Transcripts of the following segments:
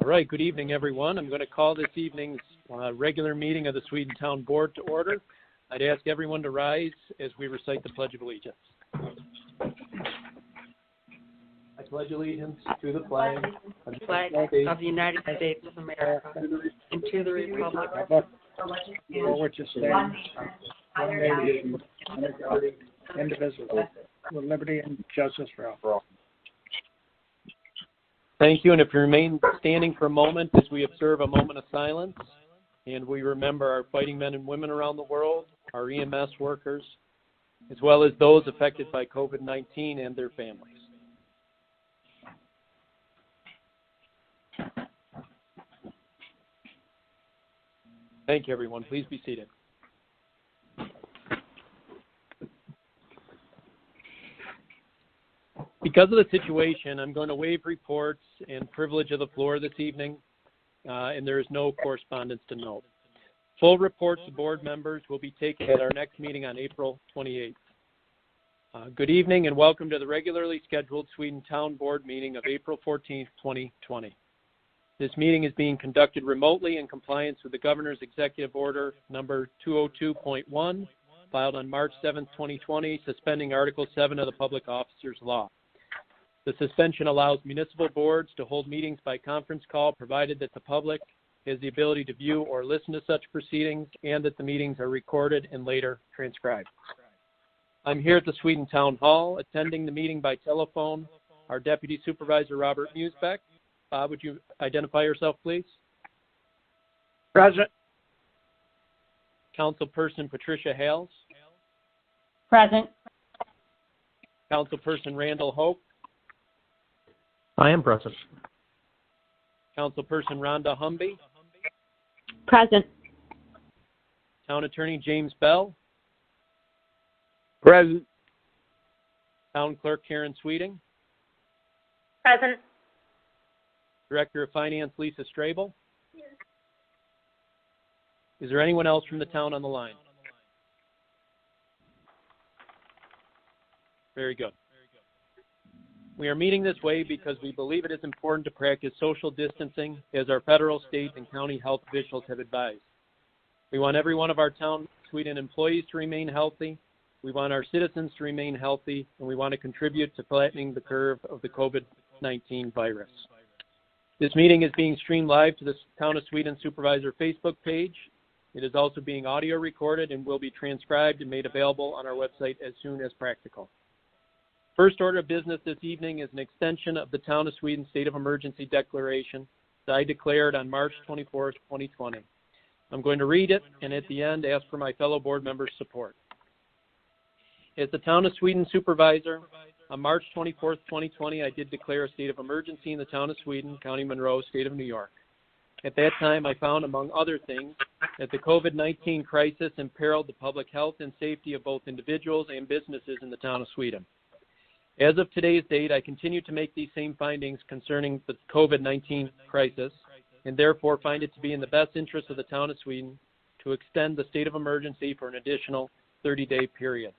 All right, good evening, everyone. I'm going to call this evening's regular meeting of the Sweden Town Board to order. I'd ask everyone to rise as we recite the Pledge of Allegiance. I pledge allegiance to the flag of the United States of America and to the republic for which it stands, one nation, under God, indivisible, with liberty and justice for all. Thank you, and if you remain standing for a moment as we observe a moment of silence, and we remember our fighting men and women around the world, our EMS workers, as well as those affected by COVID-19 and their families. Thank you, everyone. Please be seated. Because of the situation, I'm going to waive reports and privilege of the floor this evening, and there is no correspondence to note. Full reports of board members will be taken at our next meeting on April 28th. Good evening and welcome to the regularly scheduled Sweden Town Board meeting of April 14th, 2020. This meeting is being conducted remotely in compliance with the Governor's Executive Order number 202.1, filed on March 7th, 2020, suspending Article 7 of the Public Officers Law. The suspension allows municipal boards to hold meetings by conference call, provided that the public has the ability to view or listen to such proceedings and that the meetings are recorded and later transcribed. I'm here at the Sweden Town Hall. Attending the meeting by telephone, our Deputy Supervisor Robert Musbeck. Bob, would you identify yourself, please? Present. Councilperson Patricia Hales. Present. Councilperson Randall Hope. I am present. Councilperson Rhonda Humby. Present. Town Attorney James Bell. Present. Town Clerk Karen Sweeting. Present. Director of Finance Lisa Strabel. Is there anyone else from the town on the line? Very good. We are meeting this way because we believe it is important to practice social distancing as our federal, state, and county health officials have advised. We want every one of our Town Sweden employees to remain healthy. We want our citizens to remain healthy, and we want to contribute to flattening the curve of the COVID-19 virus. This meeting is being streamed live to the Town of Sweden Supervisor Facebook page. It is also being audio recorded and will be transcribed and made available on our website as soon as practical. First order of business this evening is an extension of the Town of Sweden State of Emergency Declaration that I declared on March 24th, 2020. I'm going to read it and at the end ask for my fellow board members' support. As the Town of Sweden Supervisor, on March 24th, 2020, I did declare a state of emergency in the Town of Sweden, County Monroe, State of New York. At that time, I found, among other things, that the COVID-19 crisis imperiled the public health and safety of both individuals and businesses in the Town of Sweden. As of today's date, I continue to make these same findings concerning the COVID-19 crisis, and therefore find it to be in the best interest of the Town of Sweden to extend the state of emergency for an additional 30-day period.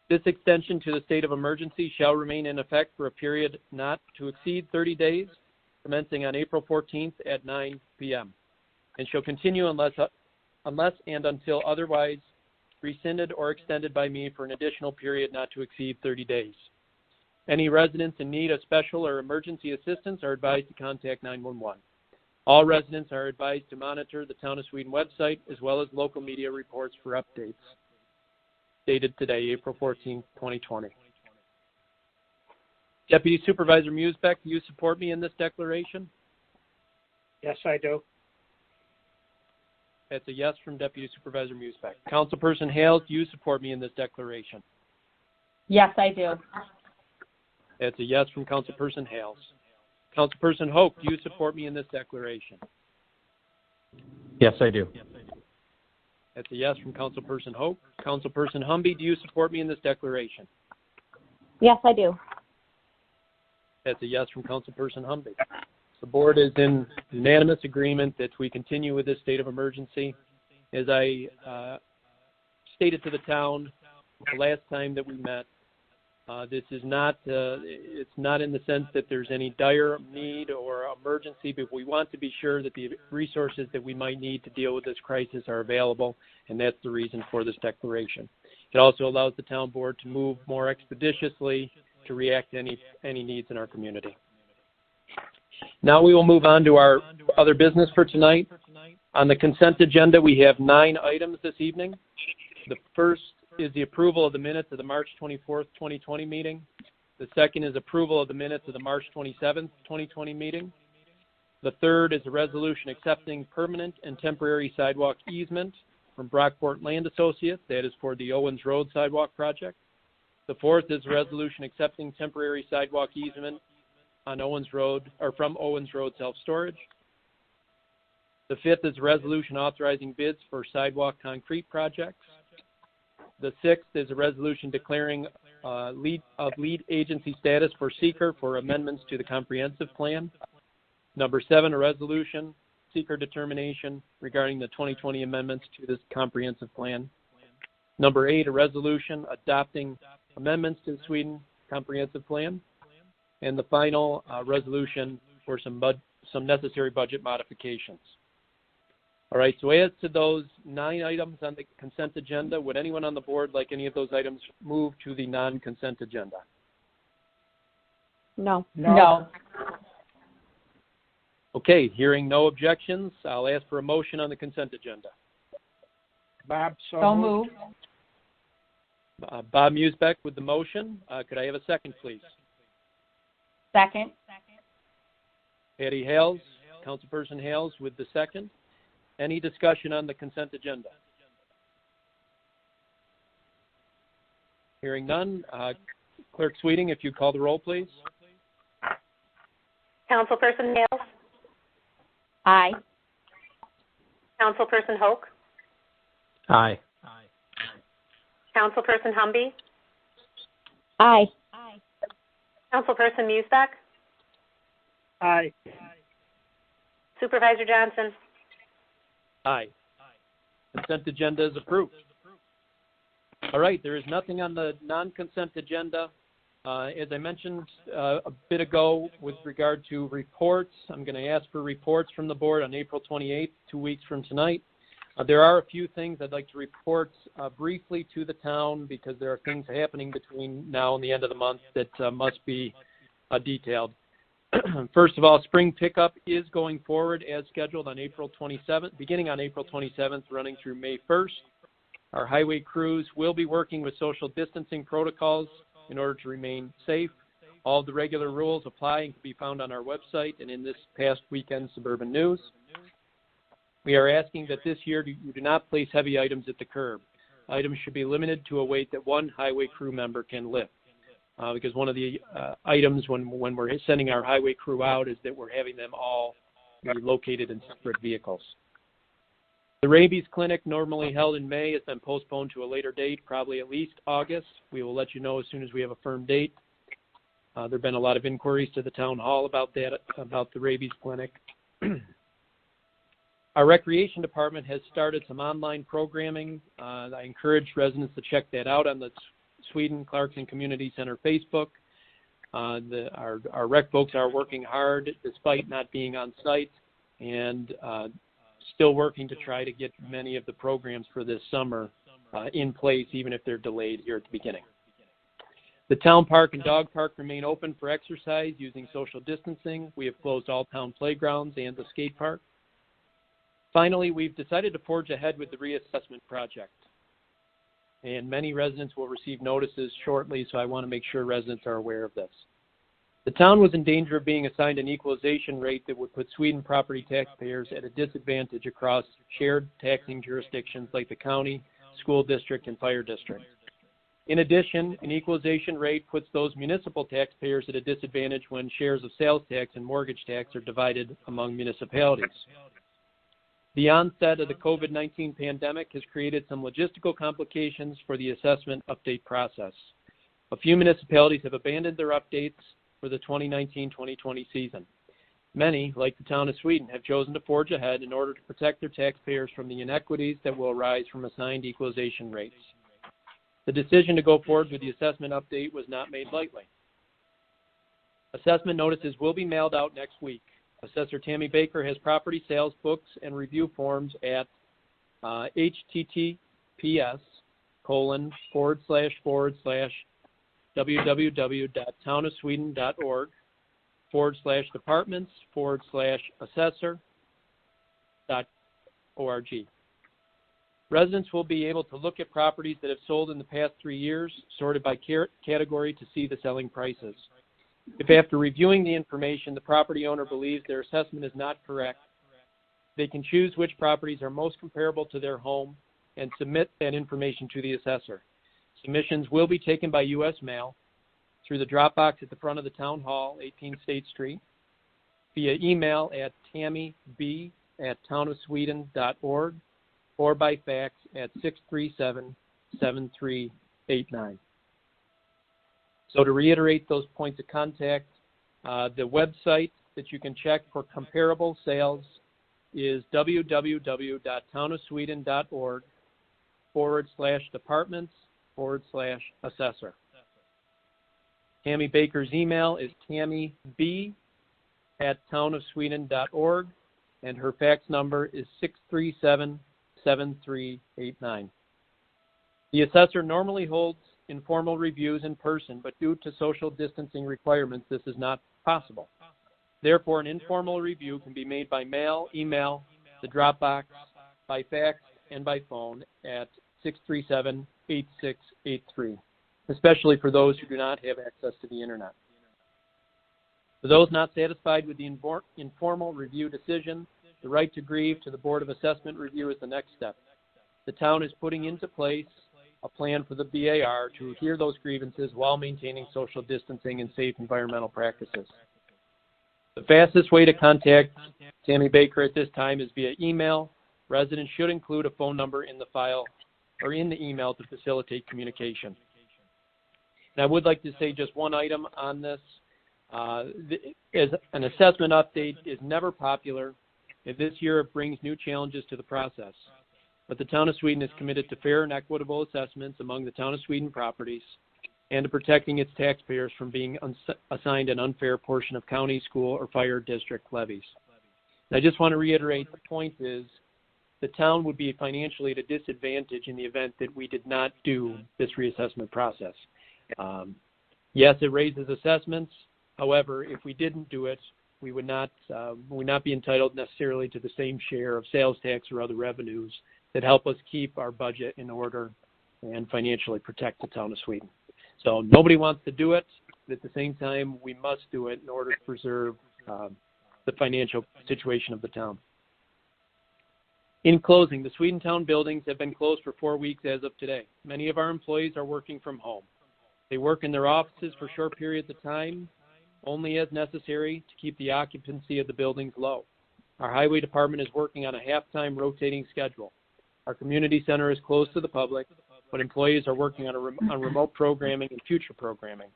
This extension to the state of emergency shall remain in effect for a period not to exceed 30 days, commencing on April 14th at 9 p.m., and shall continue unless and until otherwise rescinded or extended by me for an additional period not to exceed 30 days. Any residents in need of special or emergency assistance are advised to contact 911. All residents are advised to monitor the Town of Sweden website as well as local media reports for updates. Dated today, April 14, 2020. Deputy Supervisor Musbeck, do you support me in this declaration? Yes, I do. That's a yes from Deputy Supervisor Musbeck. Councilperson Hales, do you support me in this declaration? Yes, I do. That's a yes from Councilperson Hales. Councilperson Hope, do you support me in this declaration? Yes, I do. That's a yes from Councilperson Hope. Councilperson Humby, do you support me in this declaration? Yes, I do. That's a yes from Councilperson Humby. The board is in unanimous agreement that we continue with this state of emergency. As I stated to the town the last time that we met, This is not, it's not in the sense that there's any dire need or emergency, but we want to be sure that the resources that we might need to deal with this crisis are available, and that's the reason for this declaration. It also allows the town board to move more expeditiously to react to any needs in our community. Now we will move on to our other business for tonight. On the consent agenda, we have 9 items this evening. The first is the approval of the minutes of the March 24th, 2020 meeting. The second is approval of the minutes of the March 27th, 2020 meeting. The third is a resolution accepting permanent and temporary sidewalk easement from Brockport Land Associates. That is for the Owens Road sidewalk project. The fourth is a resolution accepting temporary sidewalk easement on Owens Road, or from Owens Road self-storage. The fifth is a resolution authorizing bids for sidewalk concrete projects. The sixth is a resolution declaring lead agency status for seeker for amendments to the comprehensive plan. Number 7, a resolution, seeker determination regarding the 2020 amendments to this comprehensive plan. Number 8, a resolution adopting amendments to the Sweden comprehensive plan. And the final resolution for some necessary budget modifications. All right, so as to those 9 items on the consent agenda, would anyone on the board like any of those items move to the non-consent agenda? No. No. Okay, hearing no objections, I'll ask for a motion on the consent agenda. Bob, So moved. Bob Musbeck with the motion. Could I have a second, please? Second. Patty Hales, Councilperson Hales with the second. Any discussion on the consent agenda? Hearing none, Clerk Sweeting, if you call the roll, please. Councilperson Hales, Aye. Councilperson Hoke, Aye. Councilperson Humby, Aye. Councilperson Musbeck, Aye. Supervisor Johnson. Aye. Consent agenda is approved. All right, there is nothing on the non-consent agenda. As I mentioned a bit ago with regard to reports, I'm going to ask for reports from the board on April 28th, 2 weeks from tonight. There are a few things I'd like to report briefly to the town because there are things happening between now and the end of the month that must be detailed. First of all, spring pickup is going forward as scheduled on April 27th, beginning on April 27th, running through May 1st. Our highway crews will be working with social distancing protocols in order to remain safe. All of the regular rules apply and can be found on our website and in this past weekend's Suburban News. We are asking that this year you do not place heavy items at the curb. Items should be limited to a weight that one highway crew member can lift. Because one of the items when we're sending our highway crew out is that we're having them all be located in separate vehicles. The rabies clinic, normally held in May, has been postponed to a later date, probably at least August. We will let you know as soon as we have a firm date. There have been a lot of inquiries to the town hall about that, about the rabies clinic. Our recreation department has started some online programming. I encourage residents to check that out on the Sweden Clarkson Community Center Facebook. Our rec folks are working hard despite not being on site and still working to try to get many of the programs for this summer in place, even if they're delayed here at the beginning. The town park and dog park remain open for exercise using social distancing. We have closed all town playgrounds and the skate park. Finally, we've decided to forge ahead with the reassessment project. And many residents will receive notices shortly, so I want to make sure residents are aware of this. The town was in danger of being assigned an equalization rate that would put Sweden property taxpayers at a disadvantage across shared taxing jurisdictions like the county, school district, and fire district. In addition, an equalization rate puts those municipal taxpayers at a disadvantage when shares of sales tax and mortgage tax are divided among municipalities. The onset of the COVID-19 pandemic has created some logistical complications for the assessment update process. A few municipalities have abandoned their updates for the 2019-2020 season. Many, like the town of Sweden, have chosen to forge ahead in order to protect their taxpayers from the inequities that will arise from assigned equalization rates. The decision to go forward with the assessment update was not made lightly. Assessment notices will be mailed out next week. Assessor Tammy Baker has property sales books and review forms at https://www.townofsweden.org/assessor.org. Residents will be able to look at properties that have sold in the past 3 years, sorted by category to see the selling prices. If after reviewing the information, the property owner believes their assessment is not correct, they can choose which properties are most comparable to their home and submit that information to the assessor. Submissions will be taken by U.S. mail through the drop box at the front of the Town Hall, 18 State Street, via email at tammyb@townofsweden.org, or by fax at 637-7389. So to reiterate those points of contact, the website that you can check for comparable sales is www.townofsweden.org/departments/assessor. Tammy Baker's email is tammyb@townofsweden.org, and her fax number is 637-7389. The assessor normally holds informal reviews in person, but due to social distancing requirements, this is not possible. Therefore, an informal review can be made by mail, email, the drop box, by fax, and by phone at 637-8683, especially for those who do not have access to the internet. For those not satisfied with the informal review decision, the right to grieve to the Board of Assessment Review is the next step. The town is putting into place a plan for the BAR to hear those grievances while maintaining social distancing and safe environmental practices. The fastest way to contact Tammy Baker at this time is via email. Residents should include a phone number in the file or in the email to facilitate communication. And I would like to say just one item on this. As an assessment update is never popular. This year it brings new challenges to the process. But the Town of Sweden is committed to fair and equitable assessments among the Town of Sweden properties and to protecting its taxpayers from being assigned an unfair portion of county, school, or fire district levies. And I just want to reiterate the point is the town would be financially at a disadvantage in the event that we did not do this reassessment process. Yes, it raises assessments. However, if we didn't do it, we would not be entitled necessarily to the same share of sales tax or other revenues that help us keep our budget in order and financially protect the Town of Sweden. So nobody wants to do it, but at the same time, we must do it in order to preserve the financial situation of the town. In closing, the Swedentown buildings have been closed for 4 weeks as of today. Many of our employees are working from home. They work in their offices for short periods of time, only as necessary to keep the occupancy of the buildings low. Our highway department is working on a half-time rotating schedule. Our community center is closed to the public, but employees are working on remote programming and future programming.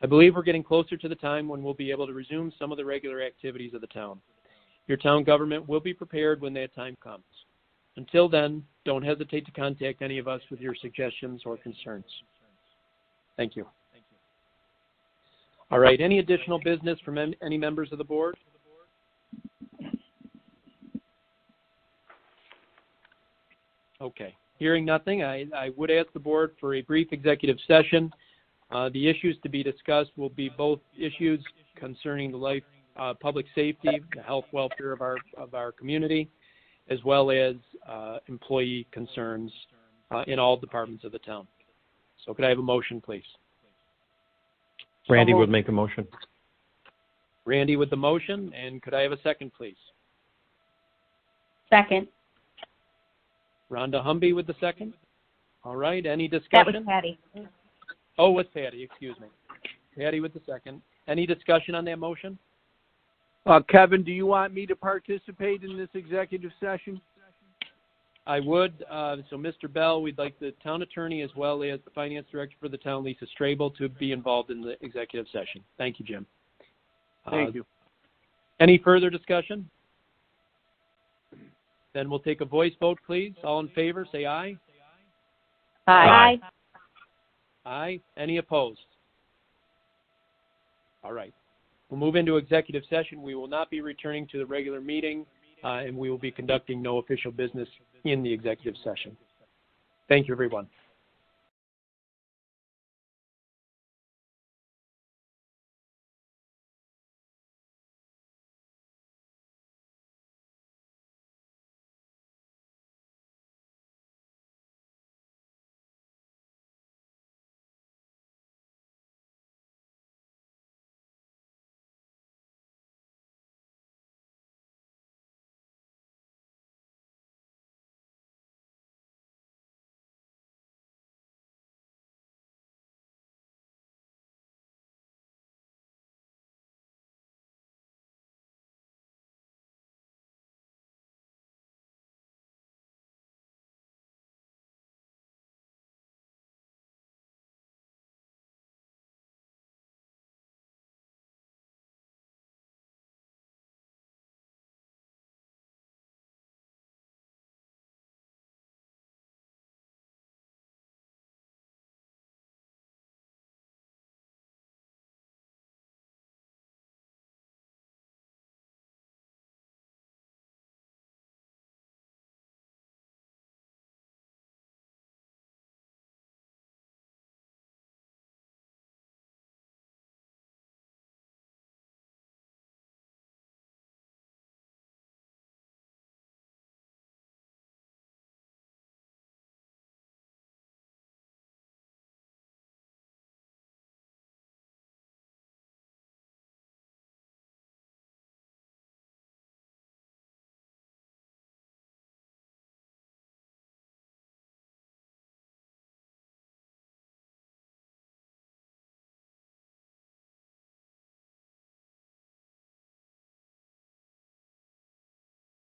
I believe we're getting closer to the time when we'll be able to resume some of the regular activities of the town. Your town government will be prepared when that time comes. Until then, don't hesitate to contact any of us with your suggestions or concerns. Thank you. All right, any additional business from any members of the board? Okay, hearing nothing, I would ask the board for a brief executive session. The issues to be discussed will be both issues concerning the public safety, the health welfare of our community, as well as employee concerns in all departments of the town. So could I have a motion, please? Randy would make a motion. Randy with the motion, and could I have a second, please? Second. Rhonda Humby with the second. All right, any That discussion? was Patty. Oh, with Patty, excuse me. Patty with the second. Any discussion on that motion? Kevin, do you want me to participate in this executive session? I would. So, Mr. Bell, we'd like the town attorney as well as the finance director for the town, Lisa Strabel, to be involved in the executive session. Thank you, Jim. Thank you. Any further discussion? Then we'll take a voice vote, please. All in favor, say aye. Aye. Aye. Any opposed? All right. We'll move into executive session. We will not be returning to the regular meeting, and we will be conducting no official business in the executive session. Thank you, everyone.